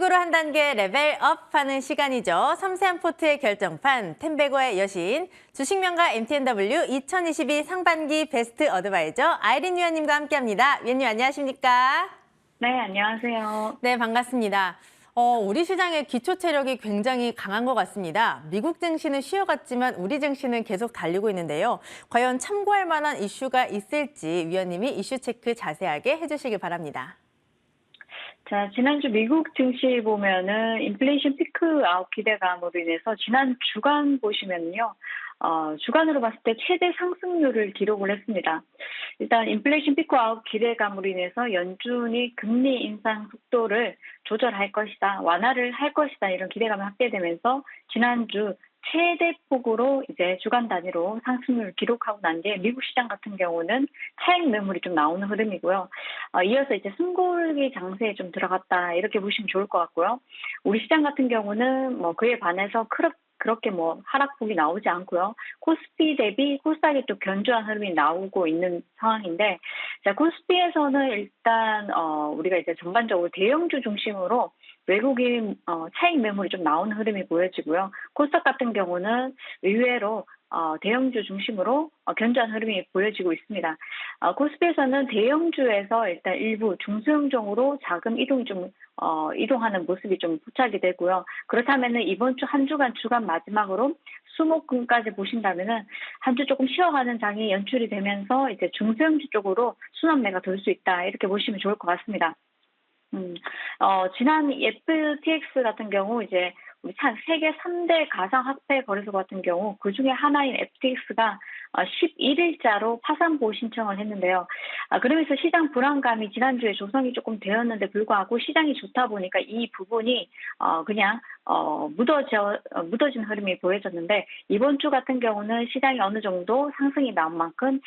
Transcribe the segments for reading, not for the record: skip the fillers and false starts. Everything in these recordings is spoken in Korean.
연속으로 한 단계 레벨업하는 시간이죠. 섬세한 포트의 결정판, 템베고의 여신, 주식명가 MTNW 2022 상반기 베스트 어드바이저 아이린 위원님과 함께합니다. 위원님 안녕하십니까? 네, 안녕하세요. 네, 반갑습니다. 우리 시장의 기초 체력이 굉장히 강한 것 같습니다. 미국 증시는 쉬어갔지만 우리 증시는 계속 달리고 있는데요. 과연 참고할 만한 이슈가 있을지 위원님이 이슈 체크 자세하게 해주시길 바랍니다. 자, 지난주 미국 증시 보면은 인플레이션 피크 아웃 기대감으로 인해서 지난 주간 보시면요. 주간으로 봤을 때 최대 상승률을 기록을 했습니다. 일단 인플레이션 피크 아웃 기대감으로 인해서 연준이 금리 인상 속도를 조절할 것이다, 완화를 할 것이다 이런 기대감이 확대되면서 지난주 최대 폭으로 이제 주간 단위로 상승률을 기록하고 난 뒤에 미국 시장 같은 경우는 차익 매물이 좀 나오는 흐름이고요. 이어서 이제 숨고르기 장세에 좀 들어갔다 이렇게 보시면 좋을 것 같고요. 우리 시장 같은 경우는 뭐 그에 반해서 그렇게 뭐 하락폭이 나오지 않고요. 코스피 대비 코스닥이 또 견조한 흐름이 나오고 있는 상황인데, 자, 코스피에서는 일단 우리가 이제 전반적으로 대형주 중심으로 외국인 차익 매물이 좀 나오는 흐름이 보여지고요. 코스닥 같은 경우는 의외로 대형주 중심으로 견조한 흐름이 보여지고 있습니다. 코스피에서는 대형주에서 일단 일부 중소형종으로 자금 이동이 좀 이동하는 모습이 좀 포착이 되고요. 그렇다면은 이번 주 한 주간 주간 마지막으로 수목금까지 보신다면은 한 주 조금 쉬어가는 장이 연출이 되면서 이제 중소형주 쪽으로 순환매가 돌 수 있다 이렇게 보시면 좋을 것 같습니다. 지난 FTX 같은 경우 이제 우리 세계 3대 가상 화폐 거래소 같은 경우 그 중에 하나인 FTX가 11일자로 파산 보호 신청을 했는데요. 그러면서 시장 불안감이 지난주에 조성이 조금 되었는데 불구하고 시장이 좋다 보니까 이 부분이 그냥 묻어진 흐름이 보여졌는데, 이번 주 같은 경우는 시장이 어느 정도 상승이 나온 만큼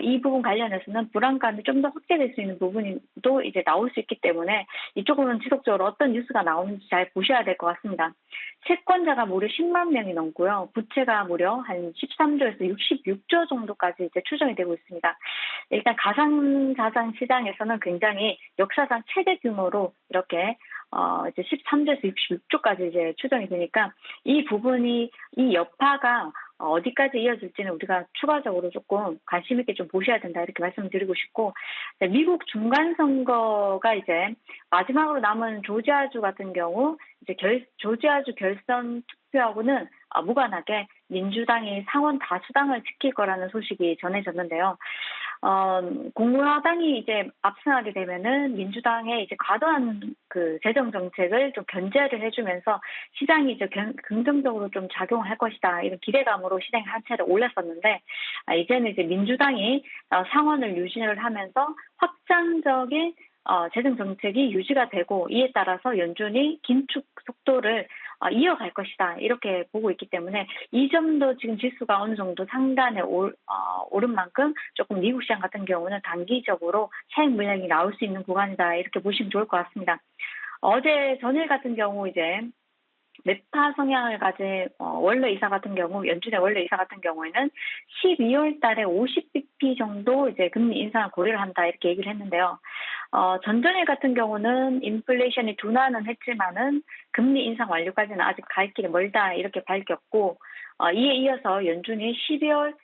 이 부분 관련해서는 불안감이 좀 더 확대될 수 있는 부분도 이제 나올 수 있기 때문에 이쪽으로는 지속적으로 어떤 뉴스가 나오는지 잘 보셔야 될 것 같습니다. 채권자가 무려 10만 명이 넘고요. 부채가 무려 한 13조에서 66조 정도까지 이제 추정이 되고 있습니다. 일단 가상자산 시장에서는 굉장히 역사상 최대 규모로 이렇게 이제 13조에서 66조까지 이제 추정이 되니까 이 부분이 이 여파가 어디까지 이어질지는 우리가 추가적으로 조금 관심 있게 좀 보셔야 된다 이렇게 말씀드리고 싶고, 미국 중간 선거가 이제 마지막으로 남은 조지아주 같은 경우 이제 조지아주 결선 투표하고는 무관하게 민주당이 상원 다수당을 지킬 거라는 소식이 전해졌는데요. 공화당이 이제 압승하게 되면은 민주당의 이제 과도한 그 재정 정책을 좀 견제를 해주면서 시장이 이제 긍정적으로 좀 작용할 것이다 이런 기대감으로 시장이 한 차례 올랐었는데, 이제는 이제 민주당이 상원을 유지를 하면서 확장적인 재정 정책이 유지가 되고 이에 따라서 연준이 긴축 속도를 이어갈 것이다 이렇게 보고 있기 때문에 이 점도 지금 지수가 어느 정도 상단에 오른 만큼 조금 미국 시장 같은 경우는 단기적으로 차익 물량이 나올 수 있는 구간이다 이렇게 보시면 좋을 것 같습니다. 전일 같은 경우 이제 매파 성향을 가진 원래 이사 같은 경우, 연준의 원래 이사 같은 경우에는 12월 달에 50bp 정도 이제 금리 인상을 고려를 한다 이렇게 얘기를 했는데요. 전전일 같은 경우는 인플레이션이 둔화는 했지만은 금리 인상 완료까지는 아직 갈 길이 멀다 이렇게 밝혔고, 이에 이어서 연준이 12월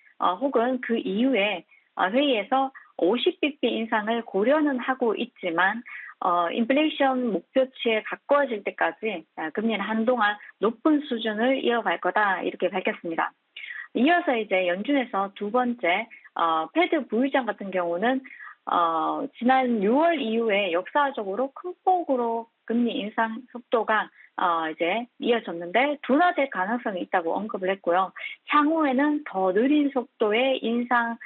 혹은 그 이후에 회의에서 50bp 인상을 고려는 하고 있지만 인플레이션 목표치에 가까워질 때까지 금리는 한동안 높은 수준을 이어갈 거다 이렇게 밝혔습니다. 이어서 이제 연준에서 두 번째 패드 부의장 같은 경우는 지난 6월 이후에 역사적으로 큰 폭으로 금리 인상 속도가 이제 이어졌는데 둔화될 가능성이 있다고 언급을 했고요. 향후에는 더 느린 속도의 인상을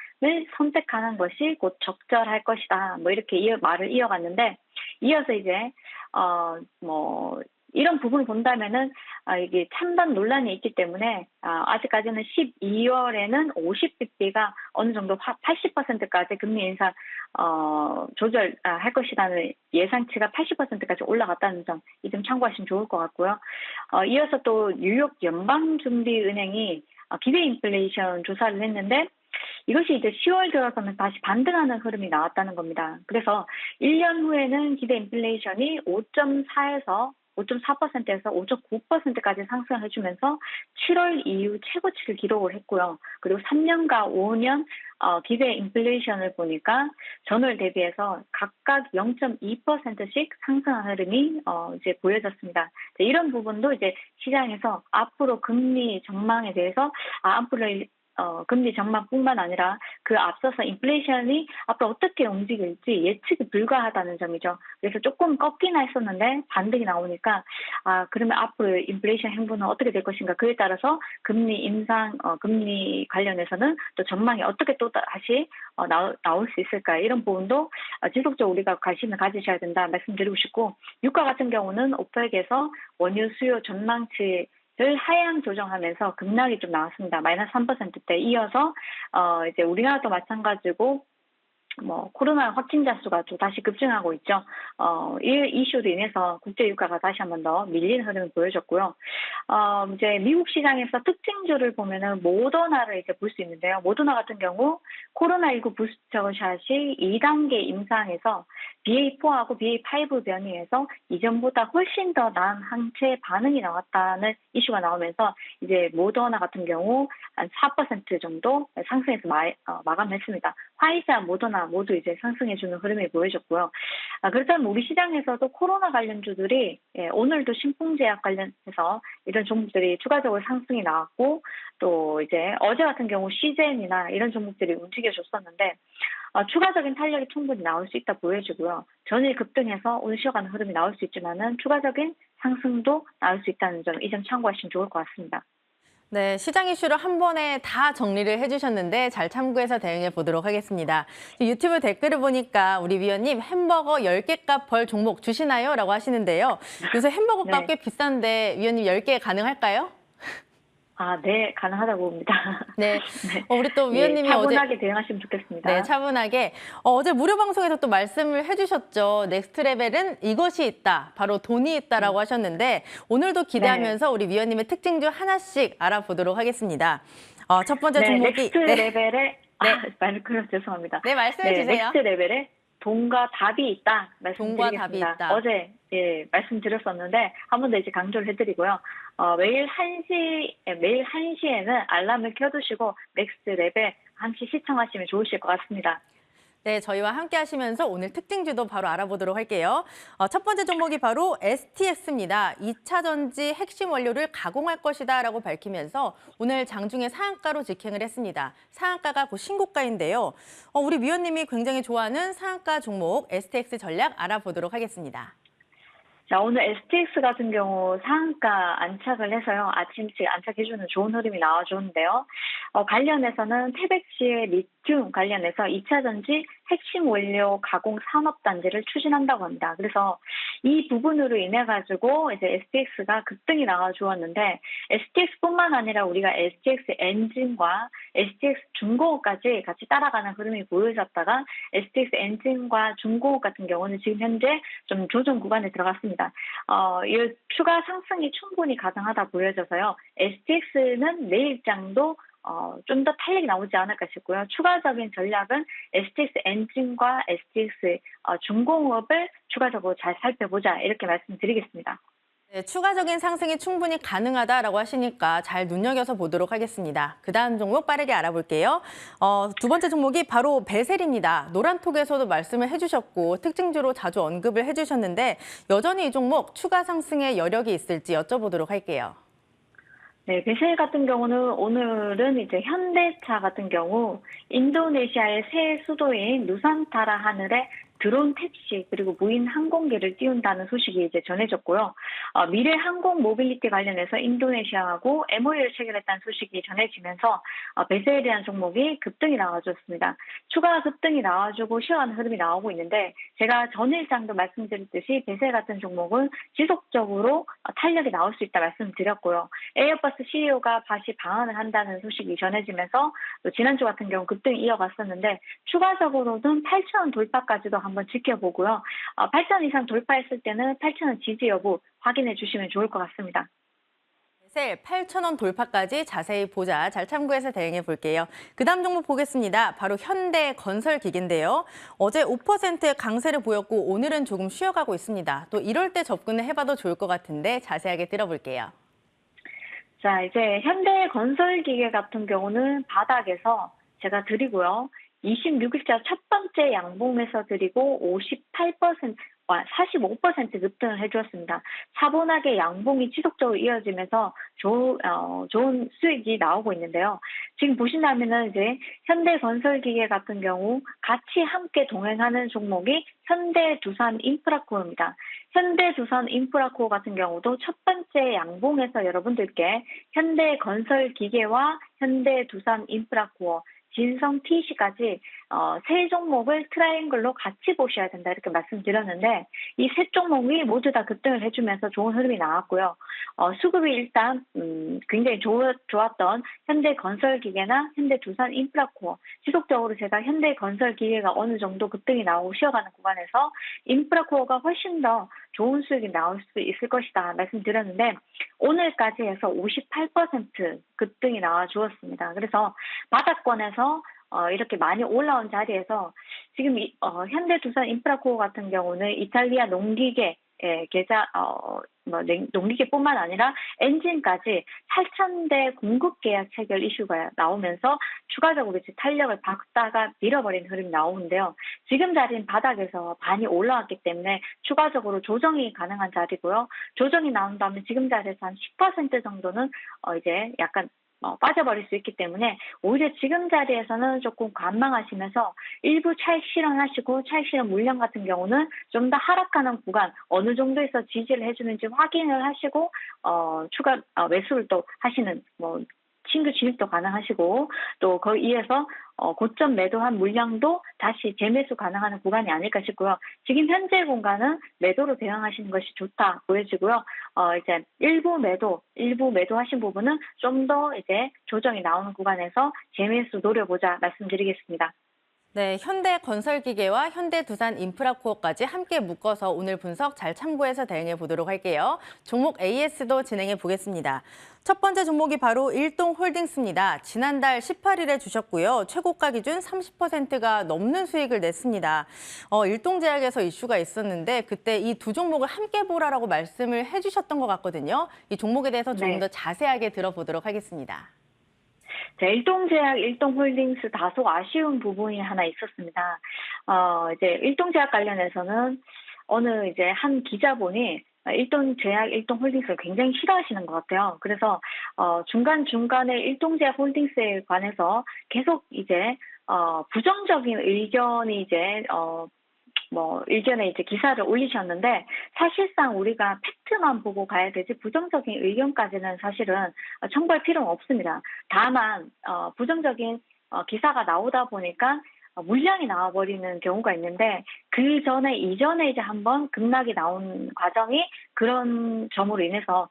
선택하는 것이 곧 적절할 것이다. 뭐 이렇게 말을 이어갔는데, 이어서 이제 이런 부분을 본다면은 이게 찬반 논란이 있기 때문에 아직까지는 12월에는 50bp가 어느 정도 80%까지 금리 인상 조절할 것이라는 예상치가 80%까지 올라갔다는 점, 이 점 참고하시면 좋을 것 같고요. 이어서 또 뉴욕 연방준비은행이 기대 인플레이션 조사를 했는데 이것이 이제 10월 들어서는 다시 반등하는 흐름이 나왔다는 겁니다. 그래서 1년 후에는 기대 인플레이션이 5.4에서 5.4%에서 5.9%까지 상승해주면서 7월 이후 최고치를 기록을 했고요. 그리고 3년과 5년 기대 인플레이션을 보니까 전월 대비해서 각각 0.2%씩 상승한 흐름이 이제 보여졌습니다. 이런 부분도 이제 시장에서 앞으로 금리 전망에 대해서 앞으로 금리 전망뿐만 아니라 그 앞서서 인플레이션이 앞으로 어떻게 움직일지 예측이 불가하다는 점이죠. 그래서 조금 꺾이나 했었는데 반등이 나오니까 그러면 앞으로 인플레이션 행보는 어떻게 될 것인가, 그에 따라서 금리 인상, 금리 관련해서는 또 전망이 어떻게 또 다시 나올 수 있을까, 이런 부분도 지속적으로 우리가 관심을 가지셔야 된다 말씀드리고 싶고, 유가 같은 경우는 오펙에서 원유 수요 전망치 를 하향 조정하면서 급락이 좀 나왔습니다. 마이너스 3%대 이어서 이제 우리나라도 마찬가지고 코로나 확진자 수가 또 다시 급증하고 있죠. 이 이슈로 인해서 국제 유가가 다시 한 번 더 밀리는 흐름을 보여줬고요. 이제 미국 시장에서 특징주를 보면은 모더나를 이제 볼 수 있는데요. 모더나 같은 경우 코로나19 부스터샷이 2단계 임상에서 BA4하고 BA5 변이에서 이전보다 훨씬 더 나은 항체 반응이 나왔다는 이슈가 나오면서 이제 모더나 같은 경우 한 4% 정도 상승해서 마감했습니다. 화이자, 모더나 모두 이제 상승해주는 흐름이 보여졌고요. 그렇다면 우리 시장에서도 코로나 관련주들이 오늘도 신풍제약 관련해서 이런 종목들이 추가적으로 상승이 나왔고, 또 이제 어제 같은 경우 시젠이나 이런 종목들이 움직여줬었는데 추가적인 탄력이 충분히 나올 수 있다 보여지고요. 전일 급등해서 오늘 쉬어가는 흐름이 나올 수 있지만은 추가적인 상승도 나올 수 있다는 점, 이 점 참고하시면 좋을 것 같습니다. 네, 시장 이슈를 한 번에 다 정리를 해주셨는데 잘 참고해서 대응해 보도록 하겠습니다. 유튜브 댓글을 보니까 우리 위원님 햄버거 10개 값 벌 종목 주시나요? 라고 하시는데요. 요새 햄버거 값 꽤 비싼데 위원님 10개 가능할까요? 네, 가능하다고 봅니다. 네, 우리 또 위원님이 차분하게 대응하시면 좋겠습니다. 네, 차분하게. 어제 무료 방송에서 또 말씀을 해주셨죠. 넥스트 레벨은 이것이 있다, 바로 돈이 있다라고 하셨는데 오늘도 기대하면서 우리 위원님의 특징 중 하나씩 알아보도록 하겠습니다. 첫 번째 종목이 넥스트 레벨에 말을 끊어서 죄송합니다. 네, 말씀해 주세요. 넥스트 레벨에 돈과 답이 있다 말씀드리겠습니다. 돈과 답이 있다. 어제 말씀드렸었는데 한 번 더 이제 강조를 해드리고요. 매일 1시에는 알람을 켜두시고 넥스트 레벨 함께 시청하시면 좋으실 것 같습니다. 네, 저희와 함께 하시면서 오늘 특징주도 바로 알아보도록 할게요. 첫 번째 종목이 바로 STX입니다. 2차 전지 핵심 원료를 가공할 것이다 라고 밝히면서 오늘 장중에 상한가로 직행을 했습니다. 상한가가 곧 신고가인데요. 우리 위원님이 굉장히 좋아하는 상한가 종목 STX 전략 알아보도록 하겠습니다. 자, 오늘 STX 같은 경우 상한가 안착을 해서요. 아침 일찍 안착해주는 좋은 흐름이 나와줬는데요. 관련해서는 태백시의 리튬 관련해서 2차 전지 핵심 원료 가공 산업단지를 추진한다고 합니다. 그래서 이 부분으로 인해 가지고 이제 STX가 급등이 나와주었는데, STX뿐만 아니라 우리가 STX 엔진과 STX 중공업까지 같이 따라가는 흐름이 보여졌다가 STX 엔진과 중공업 같은 경우는 지금 현재 좀 조정 구간에 들어갔습니다. 이 추가 상승이 충분히 가능하다 보여져서요. STX는 내일장도 좀 더 탄력이 나오지 않을까 싶고요. 추가적인 전략은 STX 엔진과 STX 중공업을 추가적으로 잘 살펴보자, 이렇게 말씀드리겠습니다. 네, 추가적인 상승이 충분히 가능하다라고 하시니까 잘 눈여겨서 보도록 하겠습니다. 그 다음 종목 빠르게 알아볼게요. 두 번째 종목이 바로 베셀입니다. 노란톡에서도 말씀을 해주셨고 특징주로 자주 언급을 해주셨는데 여전히 이 종목 추가 상승의 여력이 있을지 여쭤보도록 할게요. 네, 베셀 같은 경우는 오늘은 이제 현대차 같은 경우 인도네시아의 새 수도인 누산타라 하늘에 드론 택시 그리고 무인 항공기를 띄운다는 소식이 이제 전해졌고요. 미래 항공 모빌리티 관련해서 인도네시아하고 MOU를 체결했다는 소식이 전해지면서 베셀이라는 종목이 급등이 나와줬습니다. 추가 급등이 나와주고 쉬어가는 흐름이 나오고 있는데, 제가 전일장도 말씀드렸듯이 베셀 같은 종목은 지속적으로 탄력이 나올 수 있다 말씀드렸고요. 에어버스 CEO가 다시 방한을 한다는 소식이 전해지면서 또 지난주 같은 경우 급등이 이어갔었는데, 추가적으로는 8,000원 돌파까지도 한번 지켜보고요. 8,000원 이상 돌파했을 때는 8,000원 지지 여부 확인해 주시면 좋을 것 같습니다. 셀 8,000원 돌파까지 자세히 보자. 잘 참고해서 대응해 볼게요. 그다음 종목 보겠습니다. 바로 현대건설기계인데요. 어제 5%의 강세를 보였고 오늘은 조금 쉬어가고 있습니다. 또 이럴 때 접근을 해봐도 좋을 것 같은데 자세하게 들어볼게요. 자, 이제 현대건설기계 같은 경우는 바닥에서 제가 드리고요. 26일자 첫 번째 양봉에서 드리고 45% 급등을 해주었습니다. 차분하게 양봉이 지속적으로 이어지면서 좋은 수익이 나오고 있는데요. 지금 보신다면은 이제 현대건설기계 같은 경우 같이 함께 동행하는 종목이 현대두산인프라코어입니다. 현대두산인프라코어 같은 경우도 첫 번째 양봉에서 여러분들께 현대건설기계와 현대두산인프라코어 진성 TC까지 세 종목을 트라이앵글로 같이 보셔야 된다 이렇게 말씀드렸는데 이 세 종목이 모두 다 급등을 해주면서 좋은 흐름이 나왔고요. 수급이 일단 굉장히 좋았던 현대건설기계나 현대두산인프라코어 지속적으로 제가 현대건설기계가 어느 정도 급등이 나오고 쉬어가는 구간에서 인프라코어가 훨씬 더 좋은 수익이 나올 수 있을 것이다 말씀드렸는데 오늘까지 해서 58% 급등이 나와 주었습니다. 그래서 바닥권에서 이렇게 많이 올라온 자리에서 지금 현대두산 인프라코어 같은 경우는 이탈리아 농기계 농기계뿐만 아니라 엔진까지 8,000대 공급 계약 체결 이슈가 나오면서 추가적으로 이제 탄력을 받다가 밀어버린 흐름이 나오는데요. 지금 자리는 바닥에서 많이 올라왔기 때문에 추가적으로 조정이 가능한 자리고요. 조정이 나온다면 지금 자리에서 한 10% 정도는 이제 약간 빠져버릴 수 있기 때문에 오히려 지금 자리에서는 조금 관망하시면서 일부 차익 실현하시고 차익 실현 물량 같은 경우는 좀 더 하락하는 구간 어느 정도에서 지지를 해주는지 확인을 하시고 추가 매수를 또 하시는 신규 진입도 가능하시고 또 거기에서 고점 매도한 물량도 다시 재매수 가능한 구간이 아닐까 싶고요. 지금 현재 공간은 매도로 대응하시는 것이 좋다 보여지고요. 이제 일부 매도하신 부분은 좀 더 이제 조정이 나오는 구간에서 재매수 노려보자 말씀드리겠습니다. 네, 현대건설기계와 현대두산인프라코어까지 함께 묶어서 오늘 분석 잘 참고해서 대응해 보도록 할게요. 종목 AS도 진행해 보겠습니다. 첫 번째 종목이 바로 일동홀딩스입니다. 지난달 18일에 주셨고요. 최고가 기준 30%가 넘는 수익을 냈습니다. 일동제약에서 이슈가 있었는데 그때 이 두 종목을 함께 보라라고 말씀을 해주셨던 것 같거든요. 이 종목에 대해서 조금 더 자세하게 들어보도록 하겠습니다. 자, 일동제약, 일동홀딩스 다소 아쉬운 부분이 하나 있었습니다. 이제 일동제약 관련해서는 어느 이제 한 기자분이 일동제약, 일동홀딩스를 굉장히 싫어하시는 것 같아요. 그래서 중간중간에 일동제약 홀딩스에 관해서 계속 이제 부정적인 의견이 이제 일전에 이제 기사를 올리셨는데 사실상 우리가 팩트만 보고 가야 되지 부정적인 의견까지는 사실은 첨부할 필요는 없습니다. 다만 부정적인 기사가 나오다 보니까 물량이 나와버리는 경우가 있는데 이전에 이제 한번 급락이 나온 과정이 그런 점으로 인해서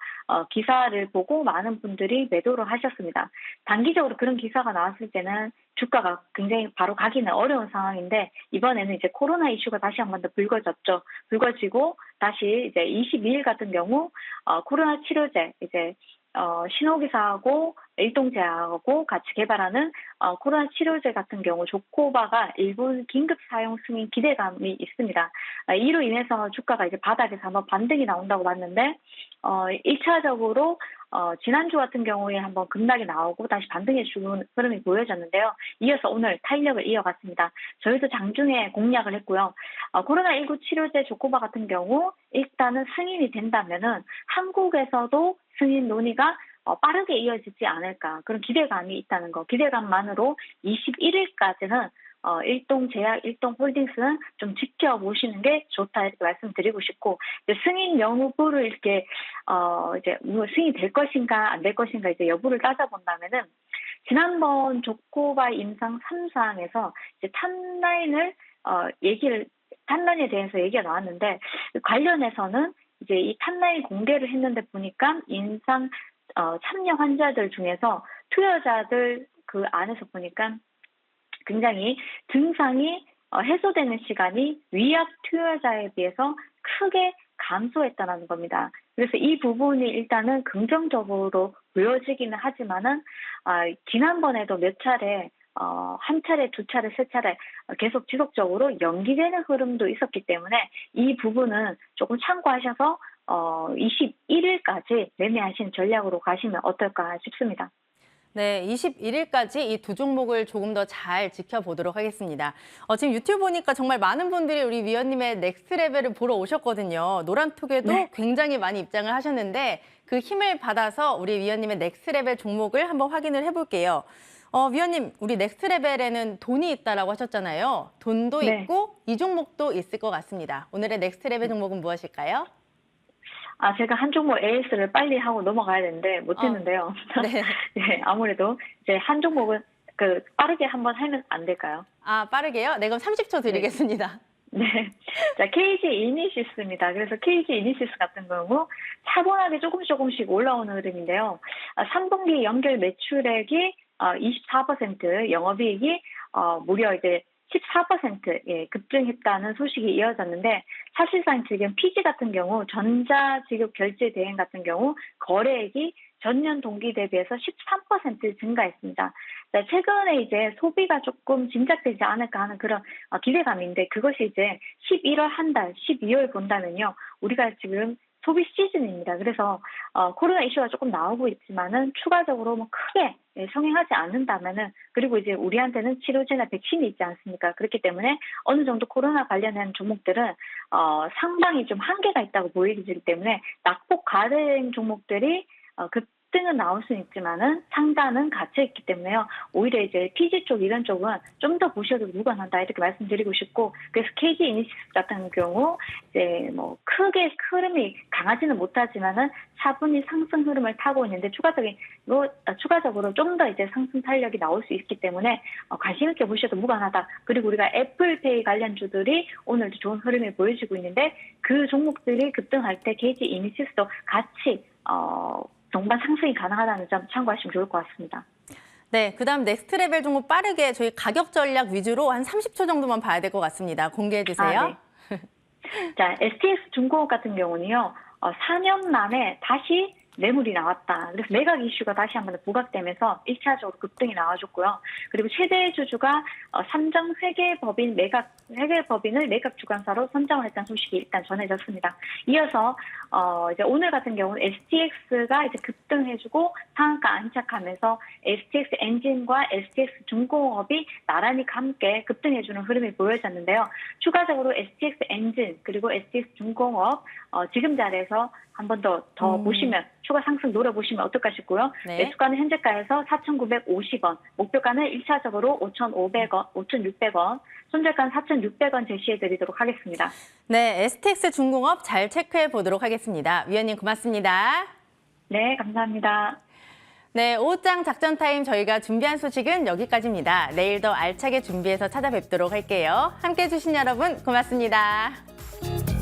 기사를 보고 많은 분들이 매도를 하셨습니다. 단기적으로 그런 기사가 나왔을 때는 주가가 굉장히 바로 가기는 어려운 상황인데 이번에는 이제 코로나 이슈가 다시 한 번 더 불거지고 다시 이제 22일 같은 경우 코로나 치료제 이제 신호기사하고 일동제약하고 같이 개발하는 코로나 치료제 같은 경우 조코바가 일본 긴급 사용 승인 기대감이 있습니다. 이로 인해서 주가가 이제 바닥에서 한번 반등이 나온다고 봤는데 1차적으로 지난주 같은 경우에 한번 급락이 나오고 다시 반등해 주는 흐름이 보여졌는데요. 이어서 오늘 탄력을 이어갔습니다. 저희도 장중에 공략을 했고요. 코로나19 치료제 조코바 같은 경우 일단은 승인이 된다면은 한국에서도 승인 논의가 빠르게 이어지지 않을까 그런 기대감이 있다는 거. 기대감만으로 21일까지는 일동제약, 일동홀딩스는 좀 지켜보시는 게 좋다 이렇게 말씀드리고 싶고 승인 여부를 이렇게 이제 승인이 될 것인가 안 될 것인가 이제 여부를 따져본다면은 지난번 조코바 임상 3상에서 이제 탑라인에 대해서 얘기가 나왔는데 관련해서는 이제 이 탑라인 공개를 했는데 보니까 임상 참여 환자들 중에서 투여자들 그 안에서 보니까 굉장히 증상이 해소되는 시간이 위약 투여자에 비해서 크게 감소했다는 겁니다. 그래서 이 부분이 일단은 긍정적으로 보여지기는 하지만은 지난번에도 몇 차례 한 차례, 두 차례, 세 차례 계속 지속적으로 연기되는 흐름도 있었기 때문에 이 부분은 조금 참고하셔서 21일까지 매매하신 전략으로 가시면 어떨까 싶습니다. 네, 21일까지 이 두 종목을 조금 더 잘 지켜보도록 하겠습니다. 지금 유튜브 보니까 정말 많은 분들이 우리 위원님의 넥스트 레벨을 보러 오셨거든요. 노란톡에도 네. 굉장히 많이 입장을 하셨는데 그 힘을 받아서 우리 위원님의 넥스트 레벨 종목을 한번 확인을 해볼게요. 위원님, 우리 넥스트 레벨에는 돈이 있다라고 하셨잖아요. 돈도 네. 있고 이 종목도 있을 것 같습니다. 오늘의 넥스트 레벨 종목은 무엇일까요? 제가 한 종목 AS를 빨리 하고 넘어가야 되는데 못했는데요. 네. 네, 아무래도 이제 한 종목은 빠르게 한번 하면 안 될까요? 빠르게요? 네, 그럼 30초 드리겠습니다. 네. 자, KG 이니시스입니다. 그래서 KG 이니시스 같은 경우 차분하게 조금씩 올라오는 흐름인데요. 3분기 연결 매출액이 24%, 영업이익이 무려 이제 14% 급증했다는 소식이 이어졌는데 사실상 지금 PG 같은 경우 전자지급 결제 대행 같은 경우 거래액이 전년 동기 대비해서 13% 증가했습니다. 최근에 이제 소비가 조금 진작되지 않을까 하는 그런 기대감인데 그것이 이제 11월 한 달, 12월 본다면요. 우리가 지금 소비 시즌입니다. 그래서 코로나 이슈가 조금 나오고 있지만은 추가적으로 뭐 크게 성행하지 않는다면은 그리고 이제 우리한테는 치료제나 백신이 있지 않습니까? 그렇기 때문에 어느 정도 코로나 관련한 종목들은 상당히 좀 한계가 있다고 보이기 때문에 낙폭 가대행 종목들이 급등은 나올 수는 있지만은 상단은 갇혀 있기 때문에요. 오히려 이제 PG 쪽 이런 쪽은 좀 더 보셔도 무관하다 이렇게 말씀드리고 싶고 그래서 KG 이니시스 같은 경우 이제 뭐 크게 흐름이 강하지는 못하지만은 차분히 상승 흐름을 타고 있는데 추가적으로 좀 더 이제 상승 탄력이 나올 수 있기 때문에 관심 있게 보셔도 무관하다. 그리고 우리가 애플페이 관련주들이 오늘도 좋은 흐름을 보여주고 있는데 그 종목들이 급등할 때 KG 이니시스도 같이 동반 상승이 가능하다는 점 참고하시면 좋을 것 같습니다. 네, 그다음 넥스트 레벨 종목 빠르게 저희 가격 전략 위주로 한 30초 정도만 봐야 될 것 같습니다. 공개해 주세요. 네. 자, STX 중공업 같은 경우는요. 4년 만에 다시 매물이 나왔다. 그래서 매각 이슈가 다시 한번 부각되면서 1차적으로 급등이 나와줬고요. 그리고 최대 주주가 삼정 회계법인을 매각 주관사로 선정을 했다는 소식이 일단 전해졌습니다. 이어서 이제 오늘 같은 경우는 STX가 이제 급등해주고 상한가 안착하면서 STX 엔진과 STX 중공업이 나란히 함께 급등해주는 흐름이 보여졌는데요. 추가적으로 STX 엔진 그리고 STX 중공업 지금 자리에서 한 번 더 보시면 추가 상승 노려보시면 어떨까 싶고요. 네. 매수가는 현재가에서 4,950원, 목표가는 1차적으로 5,500원, 5,600원, 손절가는 4,600원 제시해드리도록 하겠습니다. 네, STX 중공업 잘 체크해 보도록 하겠습니다. 위원님 고맙습니다. 네, 감사합니다. 네, 오후장 작전 타임 저희가 준비한 소식은 여기까지입니다. 내일 더 알차게 준비해서 찾아뵙도록 할게요. 함께해 주신 여러분 고맙습니다.